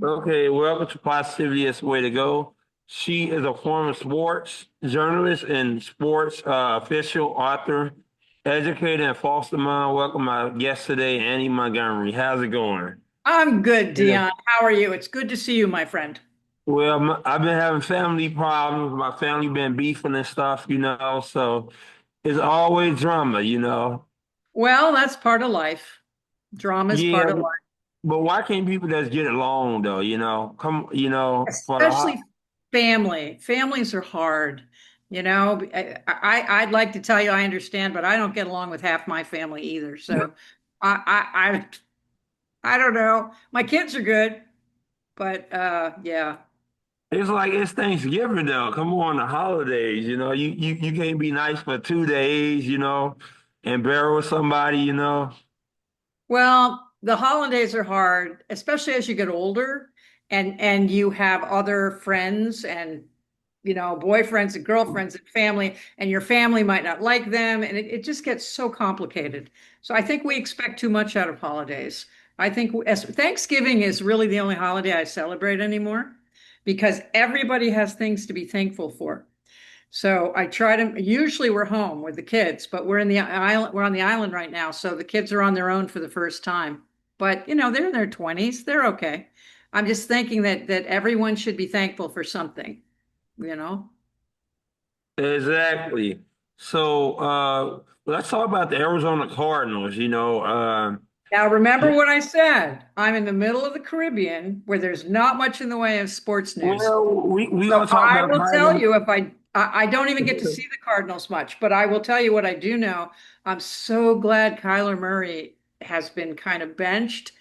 Okay, welcome to Positivity is the Way to Go. She is a former sports journalist and sports official, author, educator, and foster mom. Welcome my guest today, Annie Montgomery. How's it going? I'm good, Yeah. Dion. How are you? It's good to see you, my friend. Well, I've been having family problems. My family been beefing and stuff, so it's always drama. Well, that's part of life. Drama's Yeah, part of life, but why can't people just get along though? Come, for the especially family. Families are hard. I'd like to tell you I understand, but I don't get along with half my family either. So I don't know. My kids are good, but yeah. It's like it's Thanksgiving though. Come on, the holidays, you can't be nice for 2 days, and bury somebody. Well, the holidays are hard, especially as you get older and you have other friends and boyfriends and girlfriends and family, and your family might not like them, and it just gets so complicated. So I think we expect too much out of holidays. I think as Thanksgiving is really the only holiday I celebrate anymore because everybody has things to be thankful for. So I try to, usually we're home with the kids, but we're on the island right now. So the kids are on their own for the first time. But they're in their 20s. They're okay. I'm just thinking that everyone should be thankful for something, you know? Exactly. So let's talk about the Arizona Cardinals, Now remember what I said. I'm in the middle of the Caribbean where there's not much in the way of sports news. well, we So gonna talk I about will tell Cardinals. you if I don't even get to see the Cardinals much, but I will tell you what I do know. I'm so glad Kyler Murray has been kind of benched.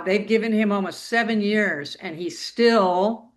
They've given him almost 7 years, and he still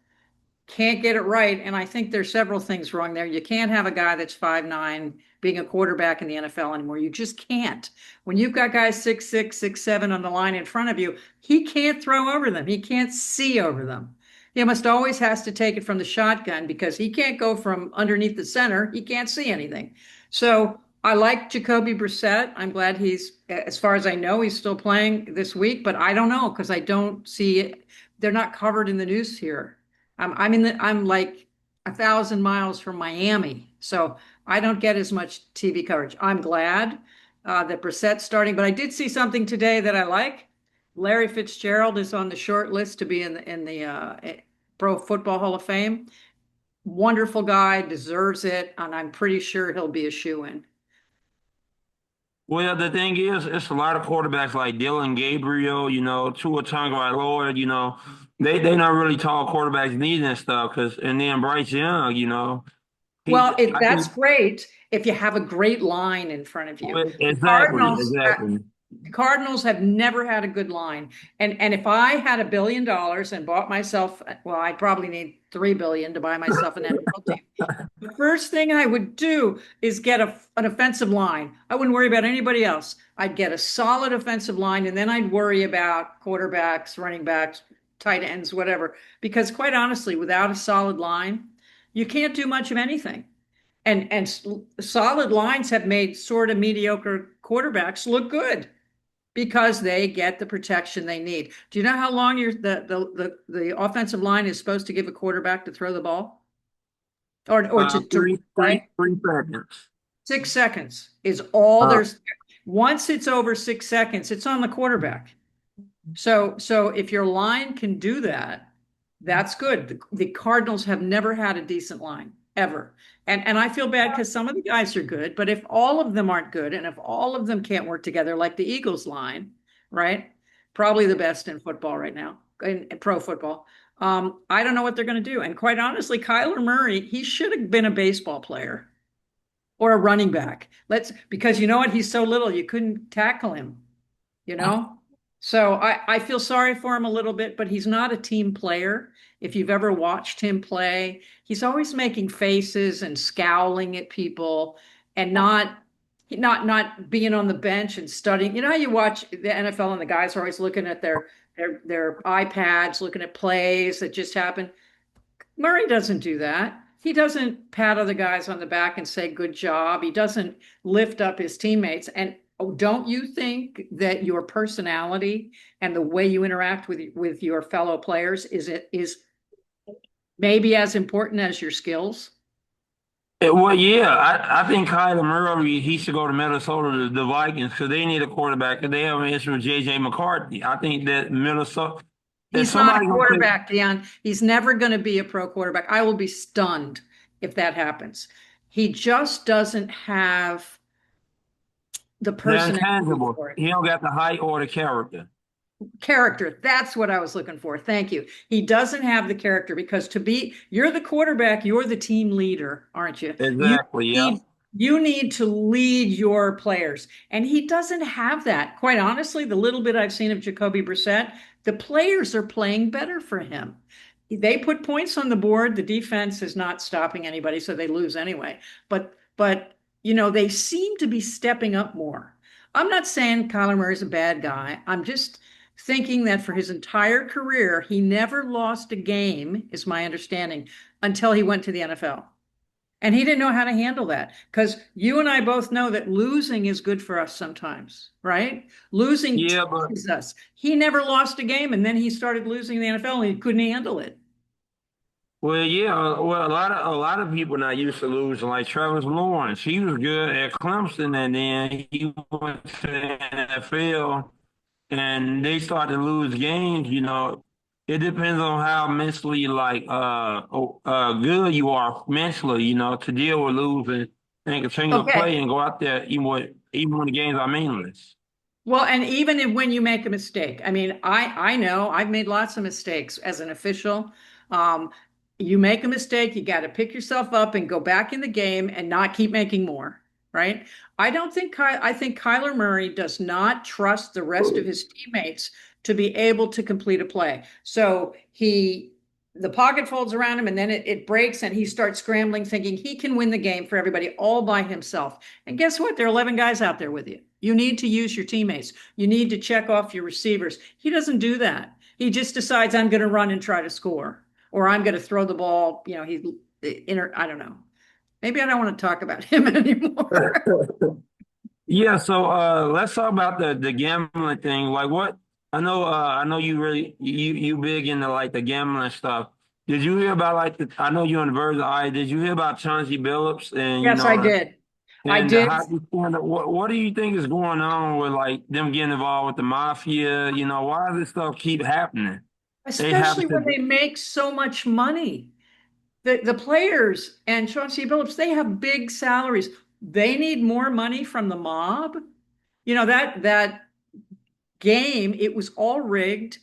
can't get it right. And I think there's several things wrong there. You can't have a guy that's 5'9" being a quarterback in the NFL anymore. You just can't. When you've got guys 6'6", 6'7" on the line in front of you, he can't throw over them. He can't see over them. He almost always has to take it from the shotgun because he can't go from underneath the center. He can't see anything. So I like Jacoby Brissett. I'm glad as far as I know, he's still playing this week, but I don't know because I don't see it. They're not covered in the news here. I'm like 1,000 miles from Miami, so I don't get as much TV coverage. I'm glad that Brissett's starting, but I did see something today that I like. Larry Fitzgerald is on the short list to be in the Pro Football Hall of Fame. Wonderful guy, deserves it, and I'm pretty sure he'll be a shoe-in. Well, the thing is, it's a lot of quarterbacks like Dylan Gabriel, Tua Tagovailoa, they not really tall quarterbacks needing and stuff. And then Bryce Young, Well, I that's think great if you have a great line in front of you. well, The exactly, Cardinals, exactly. the Cardinals have never had a good line. And if I had $1 billion and bought myself, well, I'd probably need 3 billion to buy myself an NFL team. The first thing I would do is get an offensive line. I wouldn't worry about anybody else. I'd get a solid offensive line, and then I'd worry about quarterbacks, running backs, tight ends, whatever. Because quite honestly, without a solid line, you can't do much of anything. And solid lines have made sort of mediocre quarterbacks look good because they get the protection they need. Do you know how long the offensive line is supposed to give a quarterback to throw the ball or to Three, three, play? 3 seconds. 6 seconds is all Uh, there's. Once it's over 6 seconds, it's on the quarterback. So if your line can do that, that's good. The Cardinals have never had a decent line ever. And I feel bad because some of the guys are good, but if all of them aren't good and if all of them can't work together, like the Eagles line, right? Probably the best in football right now, in pro football. I don't know what they're going to do. And quite honestly, Kyler Murray, he should have been a baseball player or a running back. Because you know what? He's so little, you couldn't tackle him, you know? So I feel sorry for him a little bit, but he's not a team player. If you've ever watched him play, he's always making faces and scowling at people and not being on the bench and studying. You know how you watch the NFL and the guys are always looking at their iPads, looking at plays that just happened. Murray doesn't do that. He doesn't pat other guys on the back and say good job. He doesn't lift up his teammates. And Oh, don't you think that your personality and the way you interact with your fellow players is maybe as important as your skills? Well, yeah, I think Kyler Murray, he should go to Minnesota, the Vikings, because they need a quarterback, because they have an issue with J.J. McCarthy. I think that Minnesota, if He's not a somebody gonna take, quarterback, Dion. He's never going to be a pro quarterback. I will be stunned if that happens. He just doesn't have the the personality intangible, for it. he don't got the height or the character. Character. That's what I was looking for. Thank you. He doesn't have the character because you're the quarterback, you're the team leader, aren't you? Exactly, yeah. You need to lead your players. And he doesn't have that. Quite honestly, the little bit I've seen of Jacoby Brissett, the players are playing better for him. They put points on the board. The defense is not stopping anybody, so they lose anyway. But they seem to be stepping up more. I'm not saying Kyler Murray's a bad guy. I'm just thinking that for his entire career, he never lost a game, is my understanding, until he went to the NFL. And he didn't know how to handle that because you and I both know that losing is good for us sometimes, right? Losing Yeah, but teaches us. He never lost a game and then he started losing in the NFL and he couldn't handle it. well, yeah, well, a lot of people not used to losing. Like Travis Lawrence, he was good at Clemson, and then he went to the NFL, and they start to lose games. It depends on how mentally like good you are mentally, to deal with losing and continue to Okay. play and go out there even when the games are meaningless. Well, and even if, when you make a mistake, I mean, I know I've made lots of mistakes as an official. Um, you make a mistake, you got to pick yourself up and go back in the game and not keep making more, right? I think Kyler Murray does not trust the rest of his teammates to be able to complete a play. So the pocket folds around him and then it breaks and he starts scrambling, thinking he can win the game for everybody all by himself. And guess what? There are 11 guys out there with you. You need to use your teammates. You need to check off your receivers. He doesn't do that. He just decides I'm going to run and try to score, or I'm going to throw the ball. I don't know. Maybe I don't want to talk about him anymore. Yeah, so let's talk about the gambling thing. Like what I know you big into like the gambling stuff. Did you hear about like I know you're on the verge of I did you hear about Chauncey Billups and Yes, I did. I the did, hockey scandal? What do you think is going on with like them getting involved with the mafia? Why does this stuff keep happening? They have especially when to they make so much money. The players and Chauncey Billups, they have big salaries. They need more money from the mob. That game, it was all rigged.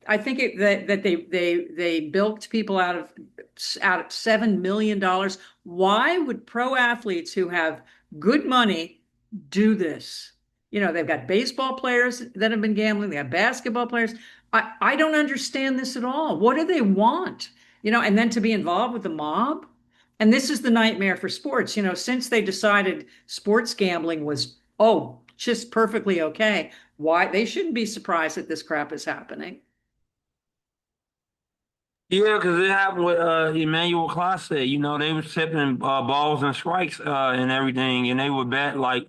I think that they bilked people out of $7 million. Why would pro athletes who have good money do this? They've got baseball players that have been gambling. They have basketball players. I don't understand this at all. What do they want? And then to be involved with the mob. And this is the nightmare for sports. Since they decided sports gambling was, oh, just perfectly okay, why they shouldn't be surprised that this crap is happening. Yeah, because it happened with Emmanuel Clase. They were tipping balls and strikes and everything, and they would bet like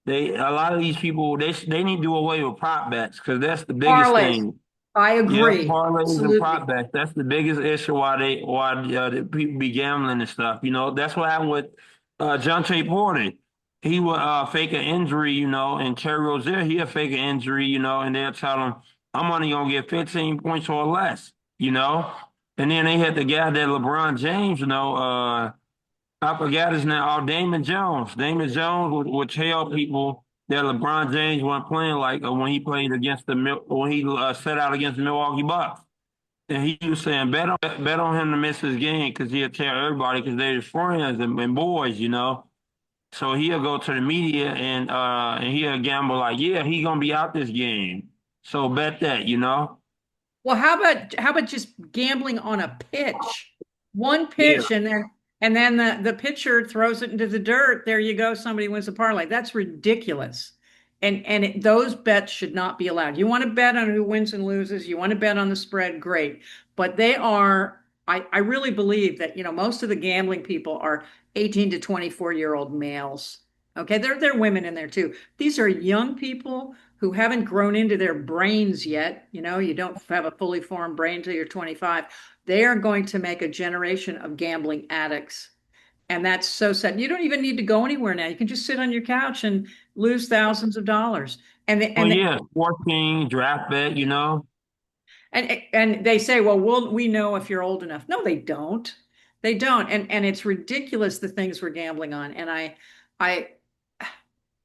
a lot of these people they need to do away with prop bets because that's the biggest Parlays. thing. I Yeah, agree. parlays and prop Absolutely. bets. That's the biggest issue why the people be gambling and stuff. That's what happened with John J. Porter. He would fake an injury, and Terry Rozier, he'll fake an injury, and they'll tell him, I'm only gonna get 15 points or less, you know. And then they had the guy that LeBron James, I forgot his name, Damon Jones. Damon Jones would tell people that LeBron James wasn't playing like when he played against when he set out against the Milwaukee Bucks. And he was saying bet on him to miss his game because he'll tell everybody because they're his friends and boys. So he'll go to the media and he'll gamble like, yeah, he gonna be out this game. So bet that. Well, how about just gambling on a pitch? One Yeah. pitch and then the pitcher throws it into the dirt. There you go. Somebody wins a parlay. That's ridiculous. And those bets should not be allowed. You want to bet on who wins and loses. You want to bet on the spread, great. But I really believe that, most of the gambling people are 18 to 24-year-old males. Okay, there are women in there too. These are young people who haven't grown into their brains yet. You know, you don't have a fully formed brain until you're 25. They are going to make a generation of gambling addicts. And that's so sad. You don't even need to go anywhere now. You can just sit on your couch and lose thousands of dollars. And they, Well, and they, yeah, 14 draft bet, you know. and they say, well, we know if you're old enough. No, they don't. They don't. And it's ridiculous the things we're gambling on. And I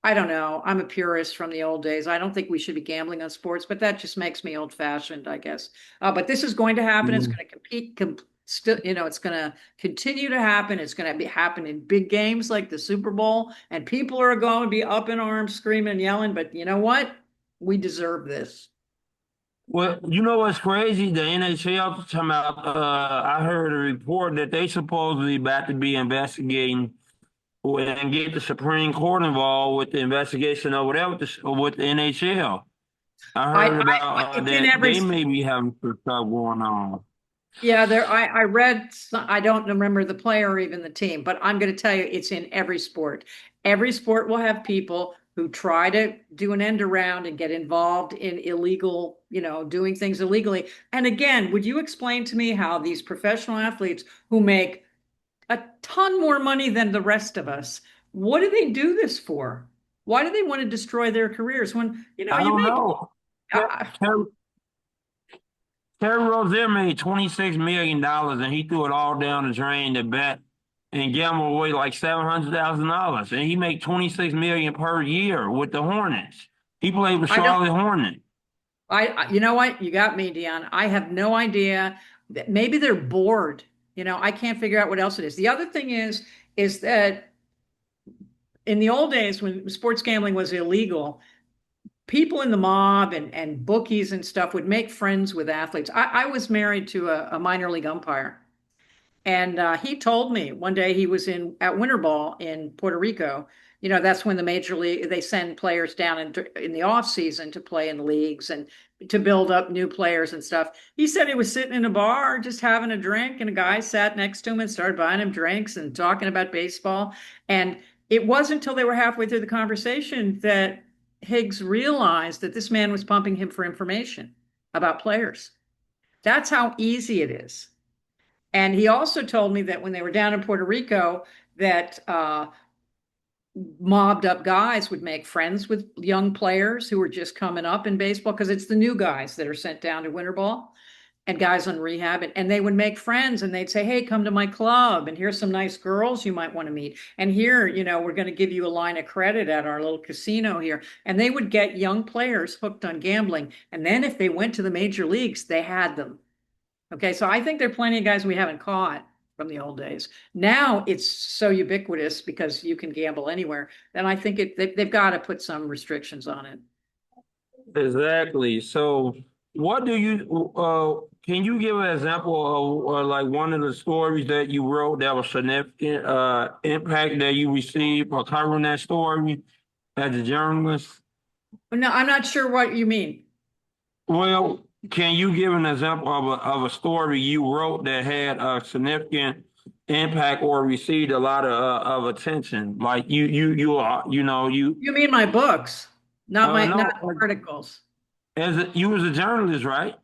I don't know. I'm a purist from the old days. I don't think we should be gambling on sports, but that just makes me old fashioned, I guess. But this is going to happen. It's going to still, it's going to continue to happen. It's going to happen in big games like the Super Bowl, and people are going to be up in arms, screaming and yelling. But you know what? We deserve this. Well, you know what's crazy? The NHL come out. I heard a report that they supposedly about to be investigating and get the Supreme Court involved with the investigation or whatever with the NHL. I heard about It's in that every they may be having some stuff going on. Yeah, I read, I don't remember the player or even the team, but I'm going to tell you it's in every sport. Every sport will have people who try to do an end around and get involved in illegal, doing things illegally. And again, would you explain to me how these professional athletes who make a ton more money than the rest of us, what do they do this for? Why do they want to destroy their careers when, I you don't make, know. uh, Terry, Terry Rozier made $26 million and he threw it all down the drain to bet and gamble away like $700,000. And he made 26 million per year with the Hornets. He played with I don't, Charlotte Hornets. you know what? You got me, Dion. I have no idea. Maybe they're bored. I can't figure out what else it is. The other thing is that in the old days when sports gambling was illegal, people in the mob and bookies and stuff would make friends with athletes. I was married to a minor league umpire. And he told me one day he was at Winter Ball in Puerto Rico. That's when the major league they send players down in the off season to play in leagues and to build up new players and stuff. He said he was sitting in a bar just having a drink, and a guy sat next to him and started buying him drinks and talking about baseball. And it wasn't until they were halfway through the conversation that Higgs realized that this man was pumping him for information about players. That's how easy it is. And he also told me that when they were down in Puerto Rico, that mobbed up guys would make friends with young players who were just coming up in baseball because it's the new guys that are sent down to winter ball and guys on rehab. And they would make friends and they'd say, hey, come to my club. And here's some nice girls you might want to meet. And here, we're going to give you a line of credit at our little casino here. And they would get young players hooked on gambling. And then if they went to the major leagues, they had them. Okay, so I think there are plenty of guys we haven't caught from the old days. Now it's so ubiquitous because you can gamble anywhere. Then I think they've got to put some restrictions on it. Exactly. So, what do you can you give an example of like one of the stories that you wrote that was significant impact that you received for covering that story as a journalist? No, I'm not sure what you mean. Well, can you give an example of a story you wrote that had a significant impact or received a lot of attention? Like you are you You mean my books, not no articles. you was a journalist, right?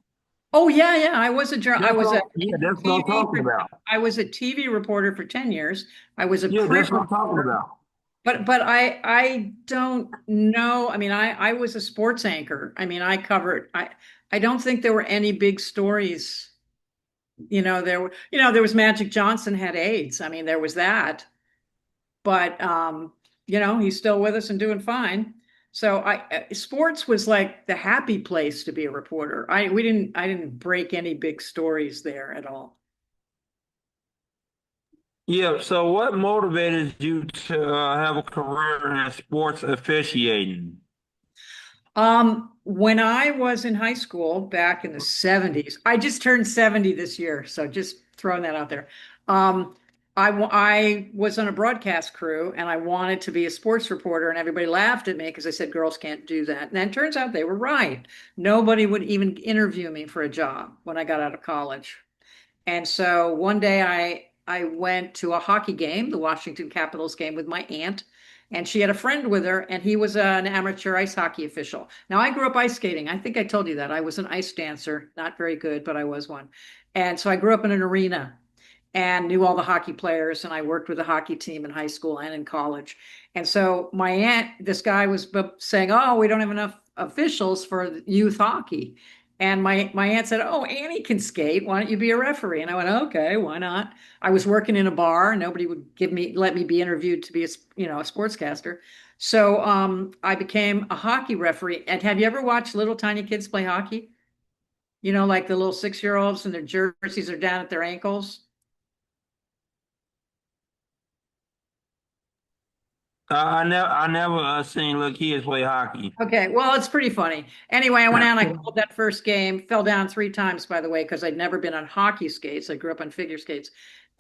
Oh yeah, yeah. I was a I That's was a what yeah, that's what I'm TV talking about. I was a TV reporter for 10 years. I was a Yeah, print that's what I'm talking reporter. about. But I don't know. I mean, I was a sports anchor. I mean, I don't think there were any big stories. There was Magic Johnson had AIDS. I mean, there was that. But he's still with us and doing fine. So sports was like the happy place to be a reporter. I didn't break any big stories there at all. Yeah, so what motivated you to have a career in sports officiating? When I was in high school back in the 70s, I just turned 70 this year, so just throwing that out there. Um, I was on a broadcast crew and I wanted to be a sports reporter, and everybody laughed at me because I said girls can't do that. And then it turns out they were right. Nobody would even interview me for a job when I got out of college. And so one day I went to a hockey game, the Washington Capitals game with my aunt, And she had a friend with her, and he was an amateur ice hockey official. Now, I grew up ice skating. I think I told you that. I was an ice dancer, not very good, but I was one. And so I grew up in an arena and knew all the hockey players. And I worked with a hockey team in high school and in college. And so my aunt, this guy was saying, "Oh, we don't have enough officials for youth hockey." And my aunt said, "Oh, Annie can skate. Why don't you be a referee?" And I went, "Okay, why not?" I was working in a bar. Nobody would let me be interviewed to be a sportscaster. So I became a hockey referee. And have you ever watched little tiny kids play hockey? Like the little 6-year-olds and their jerseys are down at their ankles. I never seen little kids play hockey. Okay, well, it's pretty funny. Anyway, I went out, I called that first game, fell down 3 times, by the way, because I'd never been on hockey skates. I grew up on figure skates.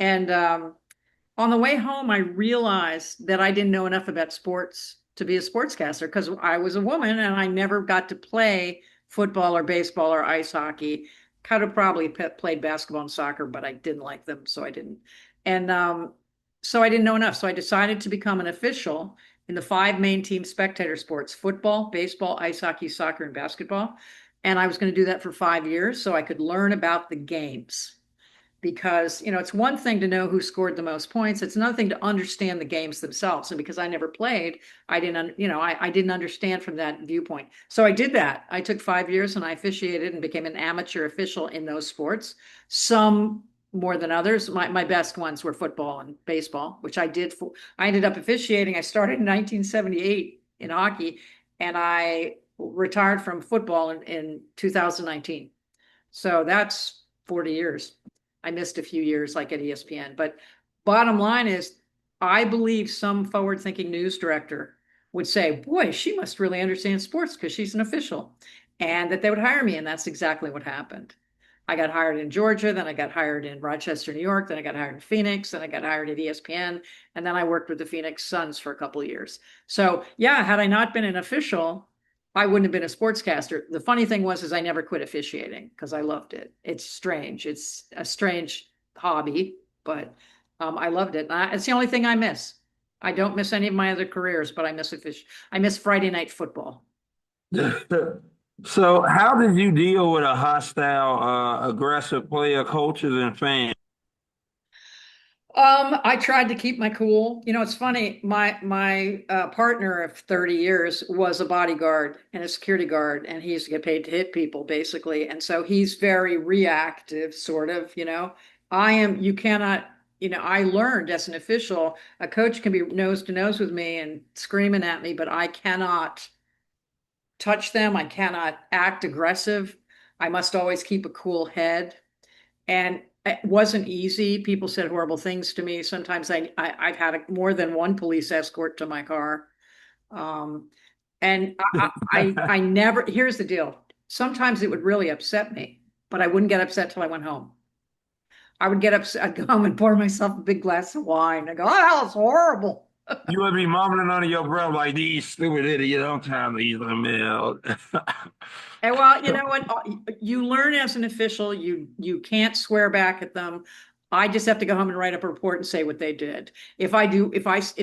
And on the way home, I realized that I didn't know enough about sports to be a sportscaster because I was a woman and I never got to play football or baseball or ice hockey. Could have probably played basketball and soccer, but I didn't like them, so I didn't. And so I didn't know enough. So I decided to become an official in the 5 main team spectator sports: football, baseball, ice hockey, soccer, and basketball. And I was going to do that for 5 years so I could learn about the games because it's one thing to know who scored the most points. It's another thing to understand the games themselves. And because I never played, I didn't I didn't understand from that viewpoint. So I did that. I took 5 years and I officiated and became an amateur official in those sports, some more than others. My best ones were football and baseball, which I did for. I ended up officiating. I started in 1978 in hockey, and I retired from football in 2019. So that's 40 years. I missed a few years like at ESPN. But bottom line is, I believe some forward thinking news director would say, "Boy, she must really understand sports because she's an official," and that they would hire me. And that's exactly what happened. I got hired in Georgia, then I got hired in Rochester, New York, then I got hired in Phoenix, then I got hired at ESPN, and then I worked with the Phoenix Suns for a couple of years. So, yeah, had I not been an official, I wouldn't have been a sportscaster. The funny thing was, is I never quit officiating because I loved it. It's strange. It's a strange hobby, but I loved it. It's the only thing I miss. I don't miss any of my other careers, but I miss Friday night football. So, how did you deal with a hostile, aggressive player, coaches, and fans? I tried to keep my cool. It's funny. My partner of 30 years was a bodyguard and a security guard, and he used to get paid to hit people, basically. And so he's very reactive, sort of. I am. You cannot. I learned as an official, a coach can be nose to nose with me and screaming at me, but I cannot touch them. I cannot act aggressive. I must always keep a cool head. And it wasn't easy. People said horrible things to me. Sometimes I've had more than one police escort to my car. Um, and I never, here's the deal. Sometimes it would really upset me, but I wouldn't get upset till I went home. I would get upset, I'd go home and pour myself a big glass of wine. I go, "Oh, that was horrible." You would be mumbling under your breath like these stupid idiots. I'm trying to eat them out. And well, you know what? You learn as an official, you can't swear back at them. I just have to go home and write up a report and say what they did. If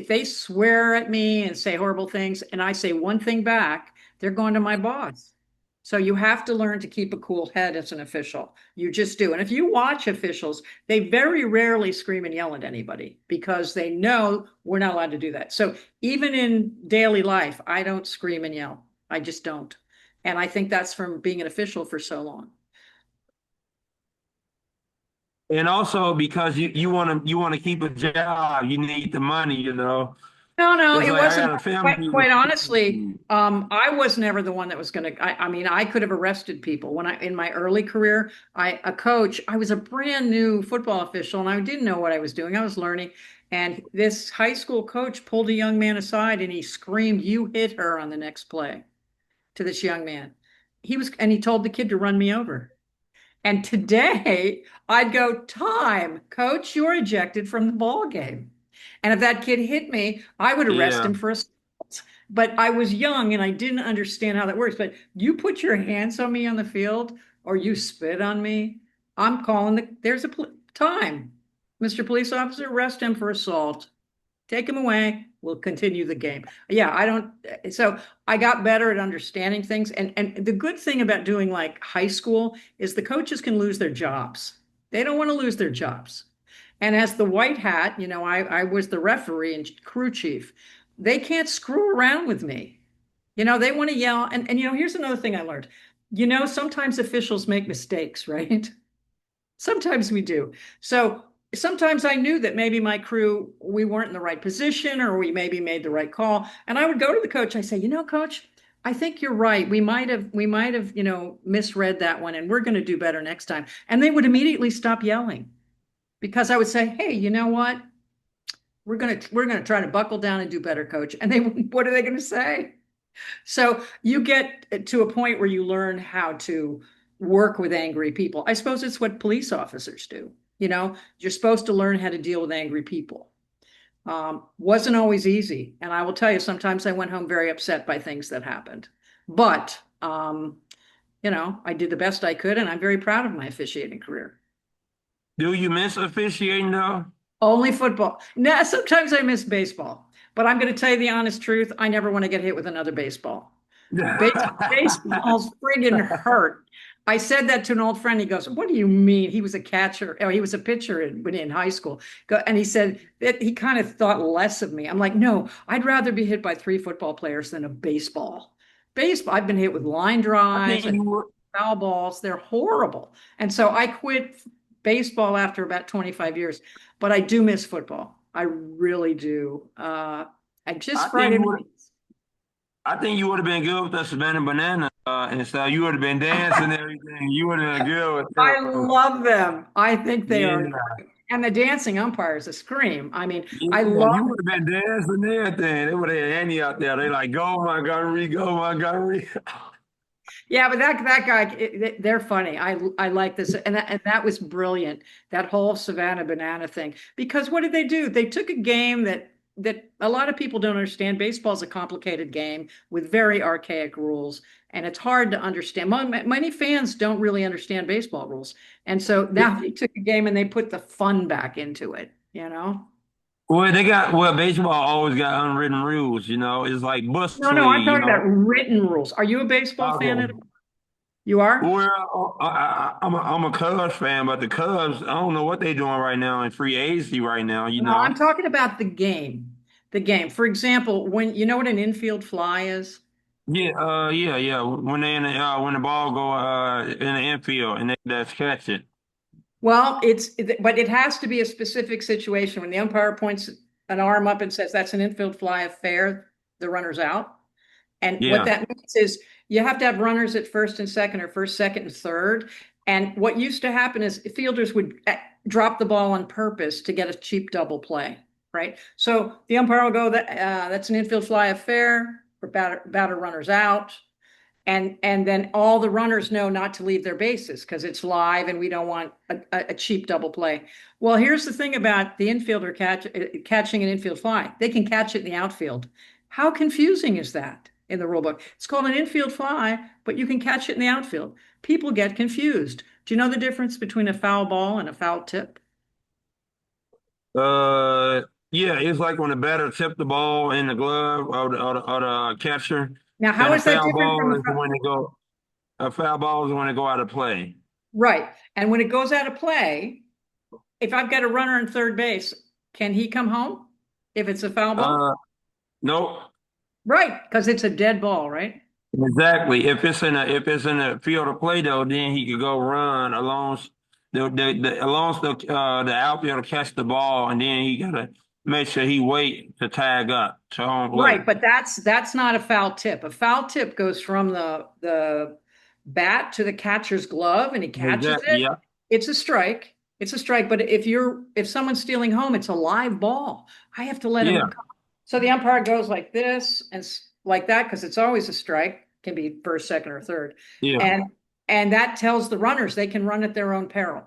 they swear at me and say horrible things and I say one thing back, they're going to my boss. So you have to learn to keep a cool head as an official. You just do. And if you watch officials, they very rarely scream and yell at anybody because they know we're not allowed to do that. So even in daily life, I don't scream and yell. I just don't. And I think that's from being an official for so long. And also because you want to keep a job, you need the money. No, no, It's it like I wasn't. got a family. Quite honestly, I was never the one that was going to. I mean, I could have arrested people when in my early career. A coach. I was a brand new football official, and I didn't know what I was doing. I was learning, and this high school coach pulled a young man aside, and he screamed, "You hit her on the next play," to this young man. And he told the kid to run me over. And today I'd go, "Time, coach, you're ejected from the ball game." And if that kid hit me, I would arrest Yeah. him for assault. But I was young and I didn't understand how that works. But you put your hands on me on the field or you spit on me, I'm calling there's a time. Mr. Police Officer, arrest him for assault. Take him away. We'll continue the game. Yeah, I don't. So I got better at understanding things. And the good thing about doing like high school is the coaches can lose their jobs. They don't want to lose their jobs. And as the white hat, I was the referee and crew chief. They can't screw around with me. They want to yell. And here's another thing I learned. Sometimes officials make mistakes, right? Sometimes we do. So sometimes I knew that maybe my crew, we weren't in the right position or we maybe made the right call. And I would go to the coach. I say, coach, I think you're right. We might have, misread that one and we're going to do better next time. And they would immediately stop yelling because I would say, hey, you know what? We're gonna try to buckle down and do better, coach. And they what are they going to say? So you get to a point where you learn how to work with angry people. I suppose it's what police officers do. You're supposed to learn how to deal with angry people. Wasn't always easy. And I will tell you, sometimes I went home very upset by things that happened. But, I did the best I could, and I'm very proud of my officiating career. Do you miss officiating though? Only football. Now, sometimes I miss baseball, but I'm going to tell you the honest truth. I never want to get hit with another baseball. Baseball's friggin' hurt. I said that to an old friend. He goes, "What do you mean?" He was a catcher. Oh, he was a pitcher in high school. And he said that he kind of thought less of me. I'm like, no, I'd rather be hit by three football players than a baseball. Baseball, I've been hit with line I drives think and you were. foul balls. They're horrible. And so I quit baseball after about 25 years, but I do miss football. I really do. I just I think Friday you would. nights. I think you would have been good with the Savannah Banana, and so you would have been dancing and everything. You would have been good with I them. love them. I think they are Yeah, great. And the dancing umpires, a scream. I mean, yeah, I love you would have been dancing and everything. They would have had Annie out there. They like, go Montgomery, go Montgomery. Yeah, but that guy, they're funny. I like this, and that was brilliant. That whole Savannah Banana thing. Because what did they do? They took a game that a lot of people don't understand. Baseball is a complicated game with very archaic rules, and it's hard to understand. Many fans don't really understand baseball rules, and so now they took a game and they put the fun back into it. Well, baseball always got unwritten rules. It's like bus No, I'm league. talking about written rules. Are you a baseball fan at Okay. all? You are? Well, I'm a Cubs fan, but the Cubs, I don't know what they're doing right now in free agency right now. No, I'm talking about the game. The game. For example, when you know what an infield fly is? Yeah, yeah. When the ball go in the infield and they just catch it. Well, but it has to be a specific situation. When the umpire points an arm up and says that's an infield fly fair, the runner's out. And what Yeah, that means is you have to have runners at first and second or first, second, and third. And what used to happen is fielders would drop the ball on purpose to get a cheap double play, right? So the umpire will go that's an infield fly affair, or batter runners out. And then all the runners know not to leave their bases because it's live and we don't want a cheap double play. Well, here's the thing about the infielder catching an infield fly. They can catch it in the outfield. How confusing is that in the rule book? It's called an infield fly, but you can catch it in the outfield. People get confused. Do you know the difference between a foul ball and a foul tip? uh, yeah. It's like when the batter tipped the ball in the glove or the catcher, Now, how and a is that foul different from ball a is when they go. A foul ball is when they go out of play. right? And when it goes out of play, if I've got a runner in third base, can he come home if it's a foul ball? Uh, nope. Right, because it's a dead ball, right? Exactly. If it's in a field of play though, then he could go run along the outfielder catch the ball, and then he gotta make sure he wait to tag up to home Right, plate. but that's not a foul tip. A foul tip goes from the bat to the catcher's glove and he catches Exactly. it. Yeah. It's a strike. It's a strike. But if someone's stealing home, it's a live ball. I have to let Yeah. him. So the umpire goes like this and like that because it's always a strike. Can be first, second, or third, Yeah. and and that tells the runners they can run at their own peril.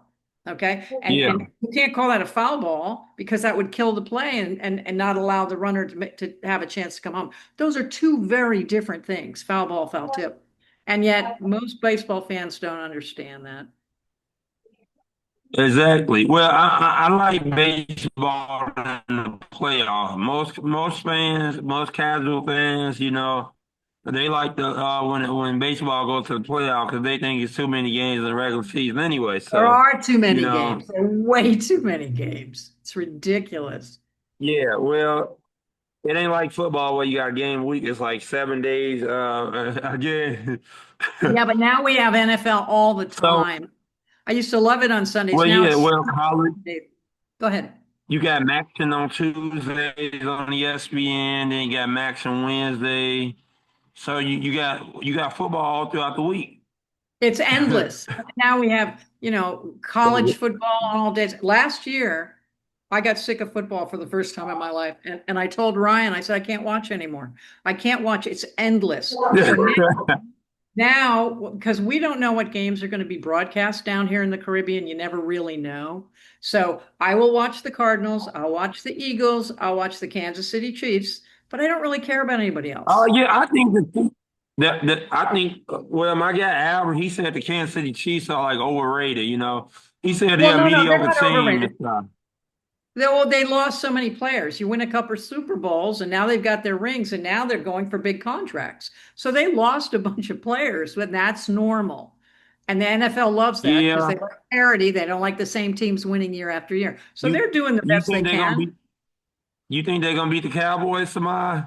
Okay, and Yeah. and you can't call that a foul ball because that would kill the play and not allow the runner to have a chance to come home. Those are two very different things, foul ball, foul tip. And yet most baseball fans don't understand that. Exactly. Well, I like baseball in the playoff. Most fans, most casual fans, they like the when baseball goes to the playoff because they think it's too many games in the regular season anyway. There So, are too you many know, games. There are way too many games. It's ridiculous. yeah. Well, it ain't like football where you got a game week. It's like 7 days again. Yeah, but now we have NFL all the So, time. I used to love it on Sundays. well, Now yeah. it's Well, college. go ahead. You got Maction on Tuesdays on ESPN, then you got Maction Wednesday. So you got football all throughout the week. It's endless. Now we have, college football on all days. Last year, I got sick of football for the first time in my life. And I told Ryan, I said, I can't watch anymore. I can't watch. It's endless. So now, because we don't know what games are going to be broadcast down here in the Caribbean, you never really know. So I will watch the Cardinals, I'll watch the Eagles, I'll watch the Kansas City Chiefs, but I don't really care about anybody Oh else. yeah, I think I think well, my guy Albert, he said the Kansas City Chiefs are like overrated. He said Well, they're a no, no, they're mediocre not team overrated. and stuff. They lost so many players. You win a couple of Super Bowls, and now they've got their rings, and now they're going for big contracts. So they lost a bunch of players, but that's normal. And the NFL loves that because Yeah, they like parity. They don't like the same teams winning year after year. So you they're doing the you best they think they're gonna can. beat you think they're gonna beat the Cowboys tomorrow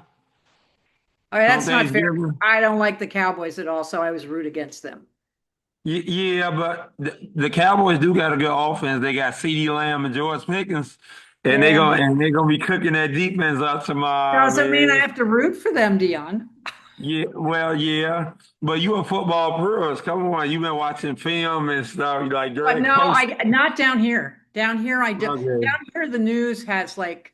All right, on that's not fair. Thanksgiving? I don't like the Cowboys at all, so I was root against them. Yeah, but the Cowboys do got a good offense. They got CeeDee Lamb and George Pickens, and they Yeah, gonna but and they're gonna be cooking that defense up tomorrow, doesn't mean I man. have to root for them, Dion. Yeah, well, yeah, but you a football purist. Come on, you been watching film and stuff. You like But Greg no, Post. I not down here. Down here, I do. Okay. Down here, the news has like,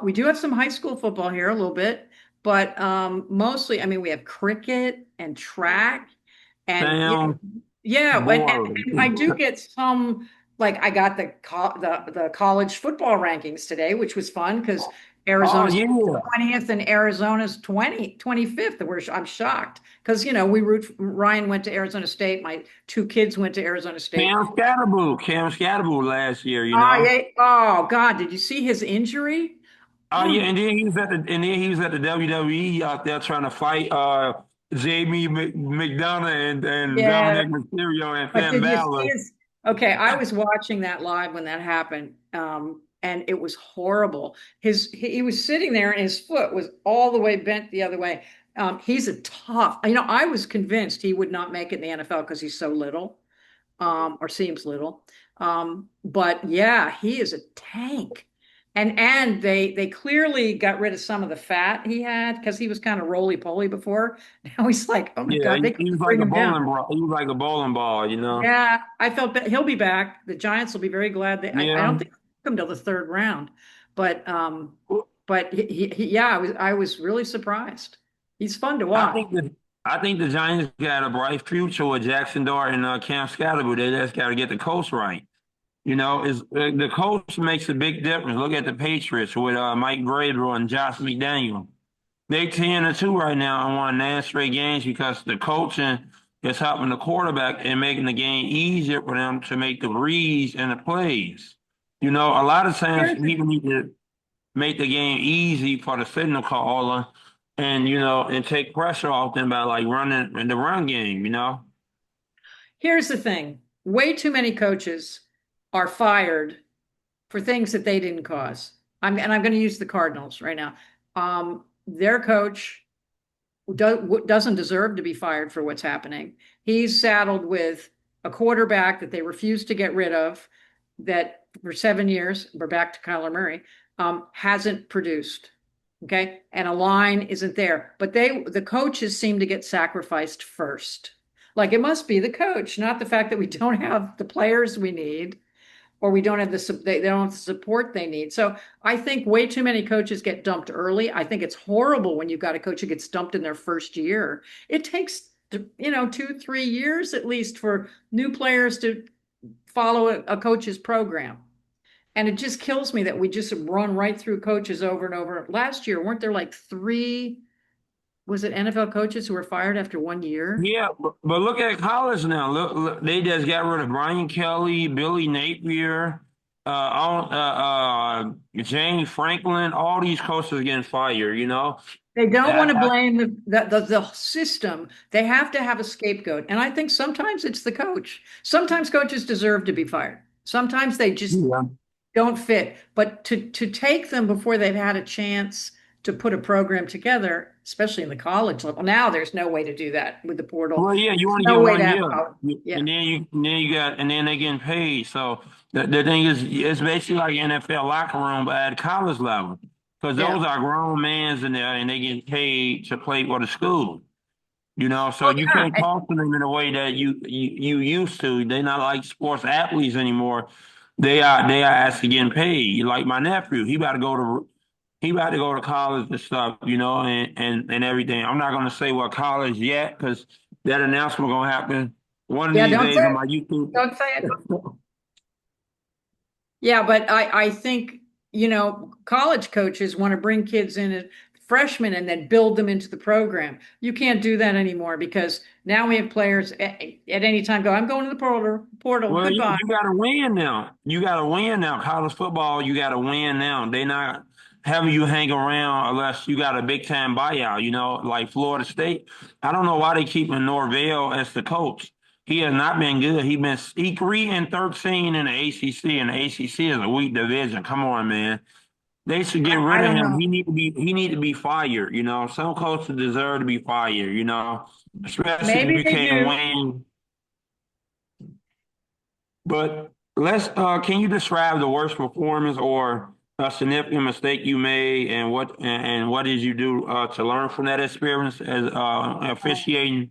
we do have some high school football here a little bit, but mostly, I mean, we have cricket and track, and Sam, yeah, boring. and I do get some. Like I got the college football rankings today, which was fun because Oh Arizona's yeah, 20th and Arizona's 25th. I'm shocked because we root. Ryan went to Arizona State. My two kids went to Arizona State. Cam Scatterboot last year. Oh yeah. Oh God, did you see his injury? Oh Oh yeah, my. and then he was at the WWE out there trying to fight Jamie McDonough and Yeah. Dominic Mysterio and But Finn did you see Balor. his? Okay, I was watching that live when that happened, and it was horrible. He was sitting there, and his foot was all the way bent the other way. He's a tough. I was convinced he would not make it in the NFL because he's so little, or seems little. But yeah, he is a tank. And they clearly got rid of some of the fat he had because he was kind of roly poly before. Now he's like, oh my Yeah, God, they he can was like bring a him down. bowling ball. He was like a bowling ball. Yeah, I felt that he'll be back. The Giants will be very glad. I Yeah. don't think he'll come till the third round, but yeah, I was really surprised. He's fun to I watch. think the I think the Giants got a bright future with Jackson Dart and Cam Scattergood. They just got to get the coach right. Is the coach makes a big difference. Look at the Patriots with Mike Vrabel and Josh McDaniel. They 10-2 right now and won 9 straight games because the coaching is helping the quarterback and making the game easier for them to make the reads and the plays. A lot of times Here's the people need to make the game easy for the signal caller and take pressure off them by like running the run game. here's the thing. Way too many coaches are fired for things that they didn't cause. I'm going to use the Cardinals right now. Their coach doesn't deserve to be fired for what's happening. He's saddled with a quarterback that they refuse to get rid of, that for 7 years, we're back to Kyler Murray, hasn't produced. Okay. And a line isn't there. But the coaches seem to get sacrificed first. Like it must be the coach, not the fact that we don't have the players we need or we don't have they don't have the support they need. So I think way too many coaches get dumped early. I think it's horrible when you've got a coach who gets dumped in their first year. It takes 2-3 years at least for new players to follow a coach's program. And it just kills me that we just run right through coaches over and over. Last year, weren't there like three, was it NFL coaches who were fired after 1 year? Yeah, but look at college now. Look, they just got rid of Brian Kelly, Billy Napier, James Franklin, all these coaches getting fired, you know. They don't want to I, blame the system. They have to have a scapegoat. And I think sometimes it's the coach. Sometimes coaches deserve to be fired. Sometimes they just yeah. don't fit. But to take them before they've had a chance to put a program together, especially in the college level, now there's no way to do that with the portal. Well, yeah, you There's only get no way to one have year, yeah. and then they getting paid. So the thing is, it's basically like NFL locker room, but at college level, because Yeah. those are grown mans in there, and they get paid to play for the school. You know, so Well, you yeah. can't talk to them in a way that you used to. They're not like sports athletes anymore. They are actually getting paid. Like my nephew, he about to go to college and stuff, you know, and everything. I'm not gonna say what college yet because that announcement gonna happen one of Yeah, these don't say days on it. my YouTube. Don't say it. Yeah, but I think, college coaches want to bring kids in as freshmen and then build them into the program. You can't do that anymore because now we have players at any time go, I'm going to the portal, Well, goodbye. you got to win now. You got to win now. College football, you got to win now. They not having you hang around unless you got a big time buyout. You know, like Florida State. I don't know why they keeping Norvell as the coach. He has not been good. He 3-13 in the ACC, and the ACC is a weak division. Come on, man. They should get rid I of don't him. know. He need to be fired. You know, some coaches deserve to be fired. You know, especially if Maybe you they can't do. win. But can you describe the worst performance or a significant mistake you made and what did you do to learn from that experience as officiating?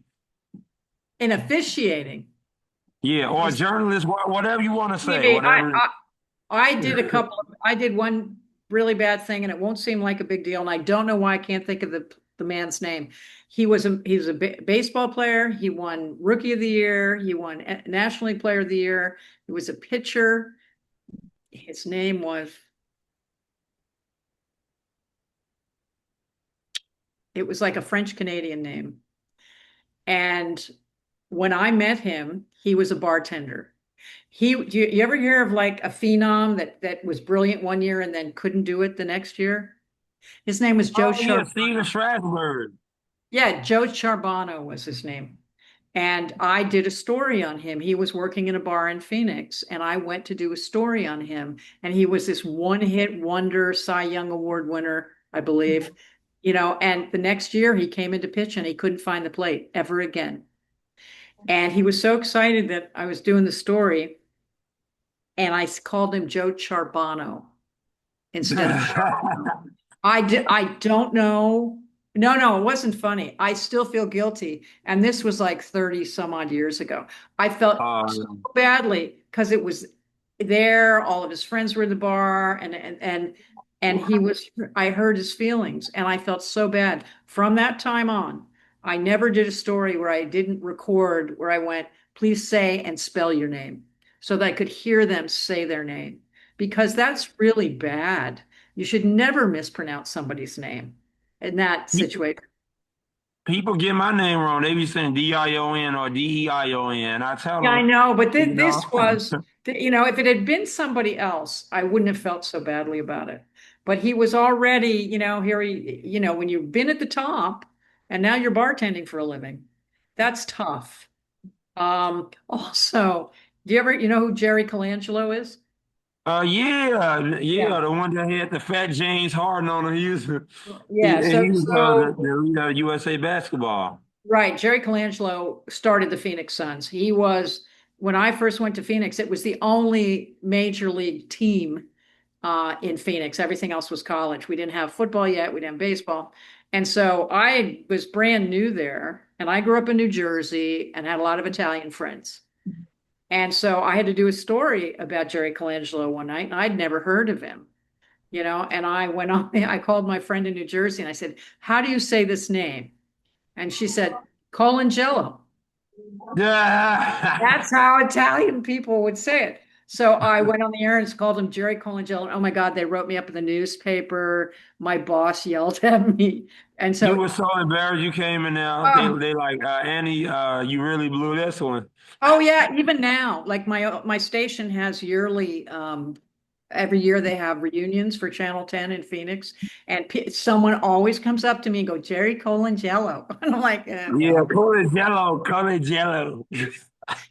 In officiating, Yeah, or a is journalist, whatever you want to say, TV. whatever. I did I did one really bad thing and it won't seem like a big deal. And I don't know why I can't think of the man's name. He was a baseball player. He won Rookie of the Year. He won National League Player of the Year. He was a pitcher. His name was, it was like a French Canadian name. And when I met him, he was a bartender. You ever hear of like a phenom that was brilliant one year and then couldn't do it the next year? His name was Joe Oh yeah, Charbonneau. Steven Strasburg. Yeah, Joe Charbonneau was his name. And I did a story on him. He was working in a bar in Phoenix, and I went to do a story on him. And he was this one-hit wonder, Cy Young Award winner, I believe. And the next year he came into pitch and he couldn't find the plate ever again. And he was so excited that I was doing the story, and I called him Joe Charbonneau instead of Charbonneau. I don't know. No, no, it wasn't funny. I still feel guilty. And this was like 30 some odd years ago. I felt so uh, badly because it was there, all of his friends were in the bar, and he was, I heard his feelings and I felt so bad. From that time on, I never did a story where I didn't record where I went, please say and spell your name so that I could hear them say their name because that's really bad. You should never mispronounce somebody's name in that situation. people get my name wrong. They be saying Dion or Deion. I tell Yeah, I them, know, but you this know. was, if it had been somebody else, I wouldn't have felt so badly about it. But he was already, when you've been at the top and now you're bartending for a living, that's tough. Also, do you ever, who Jerry Colangelo is? Yeah, Yeah. the one that had the fat James Harden on him. Yeah. He was So the leader of USA basketball. right. Jerry Colangelo started the Phoenix Suns. He was, when I first went to Phoenix, it was the only major league team in Phoenix. Everything else was college. We didn't have football yet. We didn't have baseball. And so I was brand new there. And I grew up in New Jersey and had a lot of Italian friends. And so I had to do a story about Jerry Colangelo one night, and I'd never heard of him, and I went on, I called my friend in New Jersey and I said, how do you say this name? And she said, Colangelo. Yeah. That's how Italian people would say it. So I went on the air and called him Jerry Colangelo. Oh my God, they wrote me up in the newspaper. My boss yelled at me. And You so, were so embarrassed you came in there. oh, They like Annie, you really blew this one. oh yeah, even now, like my station has yearly Every year they have reunions for Channel 10 in Phoenix, and someone always comes up to me and go, Jerry Colangelo. And I'm like, Yeah, well, call it Jello.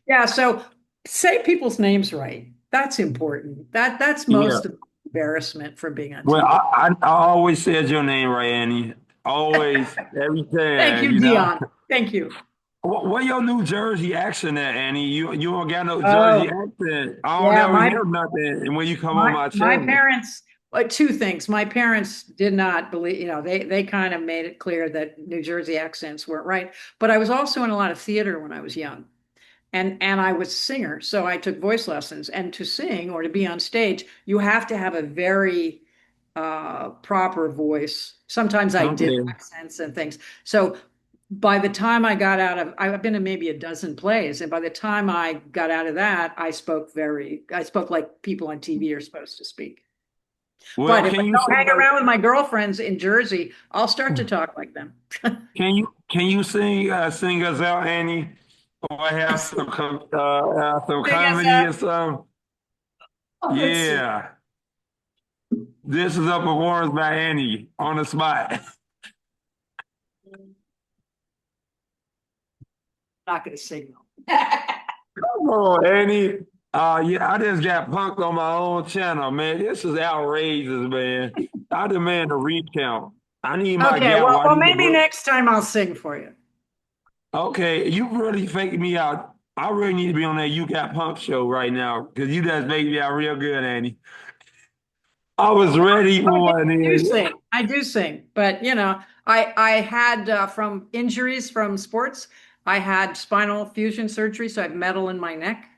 yeah. So say people's names right. That's important. That's Yeah. most of the embarrassment from being on Well, TV. I always said your name right, Annie. Always, every Thank time, you, you know. Dion. Thank you. What your New Jersey accent at, Annie? You don't got no Jersey Oh, accent. I don't yeah. ever hear nothing when you come on my My channel. parents, two things. My parents did not believe, they kind of made it clear that New Jersey accents weren't right. But I was also in a lot of theater when I was young. And I was a singer, so I took voice lessons. And to sing or to be on stage, you have to have a very proper voice. Sometimes I did Okay. accents and things. So by the time I got out of, I've been in maybe a dozen plays, and by the time I got out of that, I spoke like people on TV are supposed to speak. Well, But if I can you don't sing hang around with my girlfriends in Jersey, I'll start to talk like them. can you sing us out, Annie? Or have some Sing us comedy out. or something? Oh, let's see. Yeah. This is a performance by Annie on the spot. Not going to sing though. Come on, Annie. Yeah, I just got punked on my own channel, man. This is outrageous, man. I demand a recount. I need my Okay, gap. I well, need to maybe book. next time I'll sing for you. Okay, you really faking me out. I really need to be on that You Got Punk show right now because you just make me out real good, Annie. I was ready Oh, yeah, for it. I do And sing. I do sing, but I had from injuries from sports. I had spinal fusion surgery, so I have metal in my neck,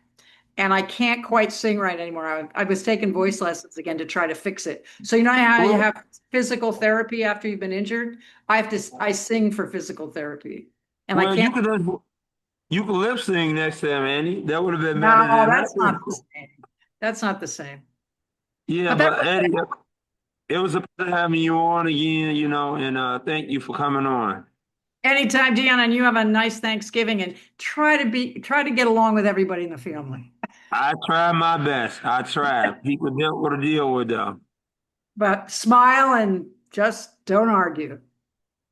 and I can't quite sing right anymore. I was taking voice lessons again to try to fix it. So you know how you well, have physical therapy after you've been injured? I sing for physical therapy, and I well, can't. you could lip sing next time, Annie. That would have been better No, than that's not the nothing. same. That's not the same. Yeah, But that's but okay. Annie, it was a pleasure having you on again, and thank you for coming on. Anytime, Deanna, and you have a nice Thanksgiving and try to get along with everybody in the family. I tried my best. I tried. People dealt with a deal with them. But smile and just don't argue.